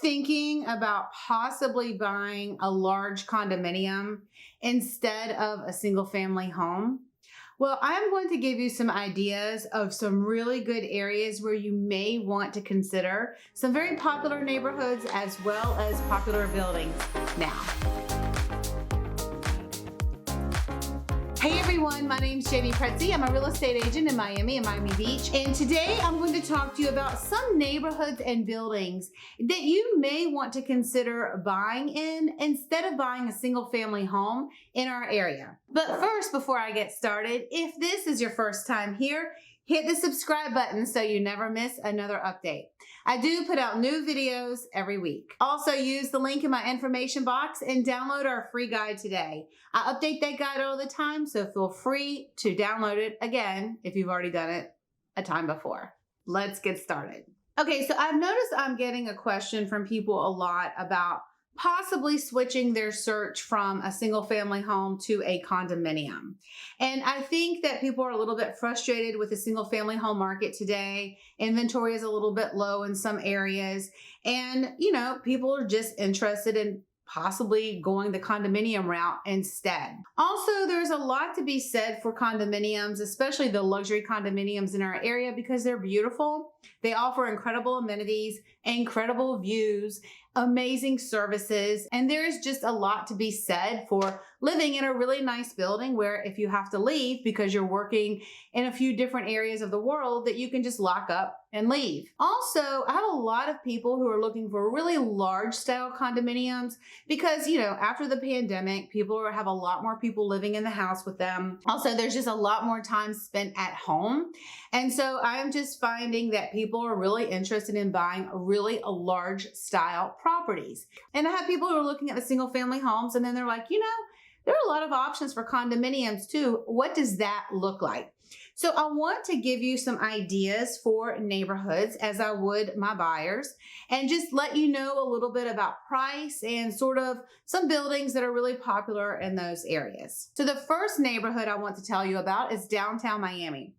thinking about possibly buying a large condominium instead of a single family home? Well, I'm going to give you some ideas of some really good areas where you may want to consider some very popular neighborhoods as well as popular buildings now. Hey everyone, my name's Jamey Prezzi. I'm a real estate agent in Miami and Miami Beach. And today I'm going to talk to you about some neighborhoods and buildings that you may want to consider buying in instead of buying a single family home in our area. But first, before I get started, if this is your first time here, hit the subscribe button so you never miss another update. I do put out new videos every week. Also, use the link in my information box and download our free guide today. I update that guide all the time, so feel free to download it again if you've already done it a time before. Let's get started. Okay, so I've noticed I'm getting a question from people a lot about possibly switching their search from a single family home to a condominium. And I think that people are a little bit frustrated with the single family home market today. Inventory is a little bit low in some areas. And, people are just interested in possibly going the condominium route instead. Also, there's a lot to be said for condominiums, especially the luxury condominiums in our area, because they're beautiful. They offer incredible amenities, incredible views, amazing services, and there's just a lot to be said for living in a really nice building where if you have to leave because you're working in a few different areas of the world, that you can just lock up and leave. Also, I have a lot of people who are looking for really large style condominiums because, after the pandemic, people have a lot more people living in the house with them. Also, there's just a lot more time spent at home. And so I'm just finding that people are really interested in buying really a large style properties. And I have people who are looking at the single family homes and then they're like, there are a lot of options for condominiums too. What does that look like? So I want to give you some ideas for neighborhoods as I would my buyers and just let you know a little bit about price and sort of some buildings that are really popular in those areas. So the first neighborhood I want to tell you about is downtown Miami.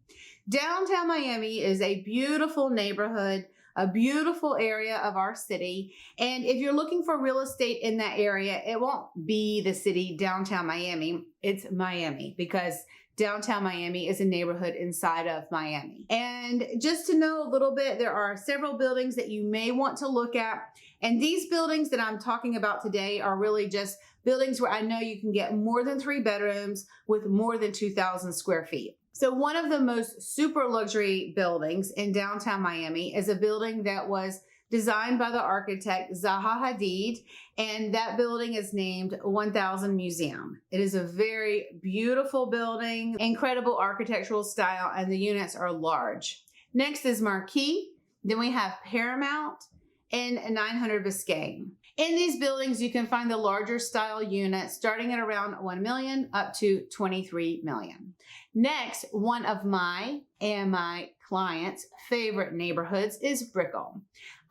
Downtown Miami is a beautiful neighborhood, a beautiful area of our city. And if you're looking for real estate in that area, it won't be the city downtown Miami, it's Miami, because downtown Miami is a neighborhood inside of Miami. And just to know a little bit, there are several buildings that you may want to look at. And these buildings that I'm talking about today are really just buildings where I know you can get more than 3 bedrooms with more than 2,000 square feet. So one of the most super luxury buildings in downtown Miami is a building that was designed by the architect Zaha Hadid, and that building is named 1000 Museum. It is a very beautiful building, incredible architectural style, and the units are large. Next is Marquis, then we have Paramount, and 900 Biscayne. In these buildings, you can find the larger style units starting at around 1 million up to 23 million. Next, one of my and my clients' favorite neighborhoods is Brickell.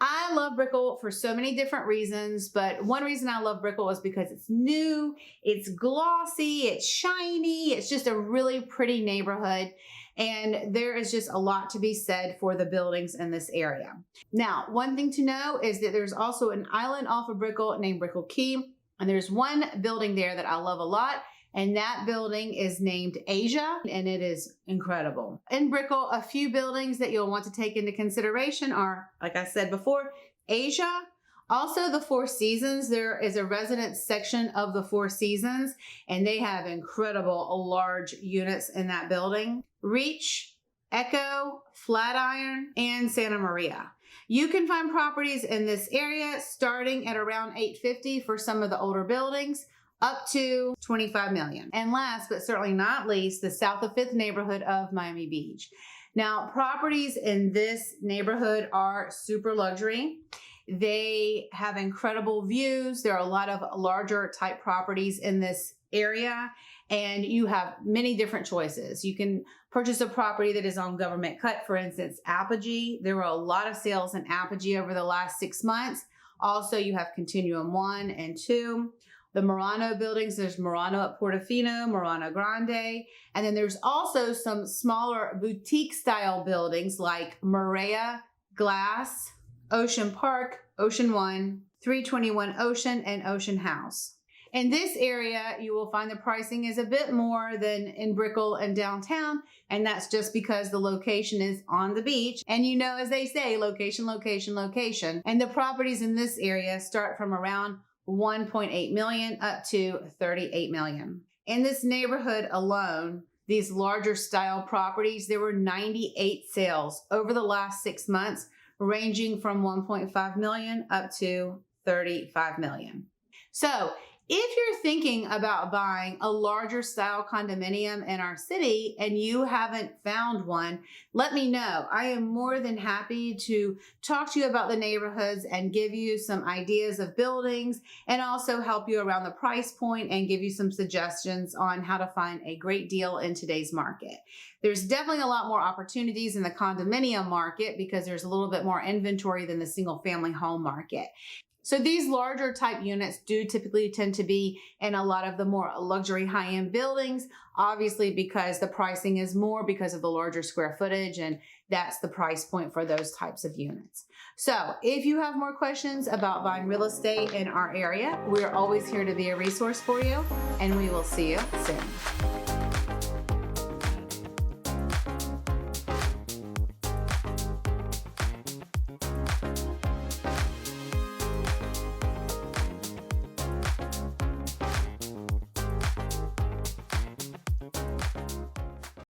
I love Brickell for so many different reasons, but one reason I love Brickell is because it's new, it's glossy, it's shiny, it's just a really pretty neighborhood. And there is just a lot to be said for the buildings in this area. Now, one thing to know is that there's also an island off of Brickell named Brickell Key. And there's one building there that I love a lot. And that building is named Asia, and it is incredible. In Brickell, a few buildings that you'll want to take into consideration are, like I said before, Asia. Also, the Four Seasons. There is a residence section of the Four Seasons, and they have incredible large units in that building. Reach, Echo, Flatiron, and Santa Maria. You can find properties in this area starting at around $850 for some of the older buildings, up to 25 million. And last but certainly not least, the South of 5th neighborhood of Miami Beach. Now, properties in this neighborhood are super luxury. They have incredible views. There are a lot of larger type properties in this area, and you have many different choices. You can purchase a property that is on government cut, for instance, Apogee. There were a lot of sales in Apogee over the last 6 months. Also, you have Continuum 1 and 2. The Murano buildings, there's Murano at Portofino, Murano Grande, and then there's also some smaller boutique style buildings like Marea Glass, Ocean Park, Ocean 1, 321 Ocean, and Ocean House. In this area, you will find the pricing is a bit more than in Brickell and downtown, and that's just because the location is on the beach. And you know, as they say, location, location, location. And the properties in this area start from around 1.8 million up to 38 million. In this neighborhood alone, these larger style properties, there were 98 sales over the last 6 months, ranging from 1.5 million up to 35 million. So if you're thinking about buying a larger style condominium in our city and you haven't found one, let me know. I am more than happy to talk to you about the neighborhoods and give you some ideas of buildings and also help you around the price point and give you some suggestions on how to find a great deal in today's market. There's definitely a lot more opportunities in the condominium market because there's a little bit more inventory than the single family home market. So these larger type units do typically tend to be in a lot of the more luxury high-end buildings, obviously because the pricing is more because of the larger square footage, and that's the price point for those types of units. So if you have more questions about buying real estate in our area, we're always here to be a resource for you, and we will see you soon.